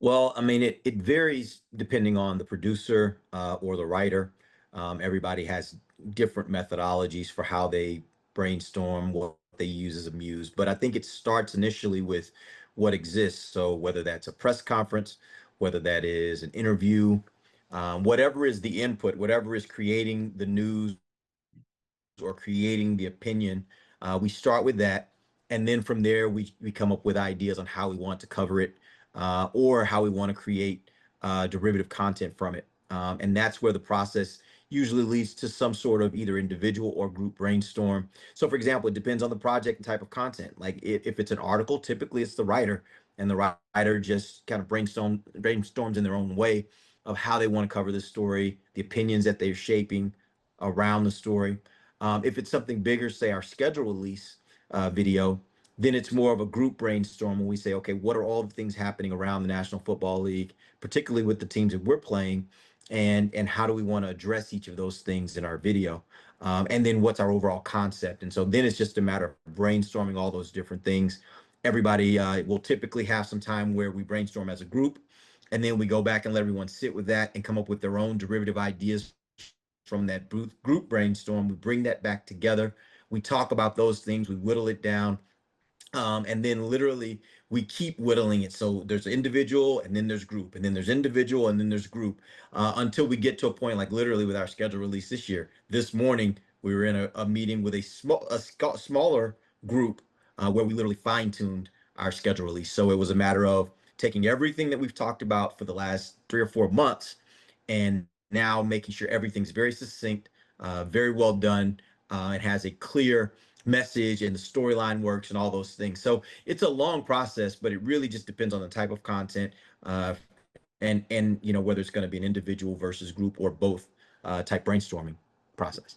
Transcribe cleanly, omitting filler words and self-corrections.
Well, I mean, it varies depending on the producer or the writer. Everybody has different methodologies for how they brainstorm, what they use as a muse. But I think it starts initially with what exists. So whether that's a press conference, whether that is an interview, whatever is the input, whatever is creating the news or creating the opinion, we start with that. And then from there, we come up with ideas on how we want to cover it or how we want to create derivative content from it. And that's where the process usually leads to some sort of either individual or group brainstorm. So, for example, it depends on the project and type of content. Like if it's an article, typically it's the writer, and the writer just kind of brainstorms in their own way of how they want to cover this story, the opinions that they're shaping around the story. If it's something bigger, say our schedule release video, then it's more of a group brainstorm when we say, okay, what are all the things happening around the National Football League, particularly with the teams that we're playing, and how do we want to address each of those things in our video, and then what's our overall concept. And so then it's just a matter of brainstorming all those different things. Everybody will typically have some time where we brainstorm as a group, and then we go back and let everyone sit with that and come up with their own derivative ideas from that group brainstorm. We bring that back together. We talk about those things. We whittle it down. And then literally we keep whittling it. So there's individual and then there's group and then there's individual and then there's group until we get to a point like literally with our schedule release this year. This morning, we were in a meeting with a smaller group where we literally fine tuned our schedule release. So it was a matter of taking everything that we've talked about for the last 3 or 4 months and now making sure everything's very succinct, very well done. It has a clear message and the storyline works and all those things. So it's a long process, but it really just depends on the type of content and whether it's going to be an individual versus group or both type brainstorming process.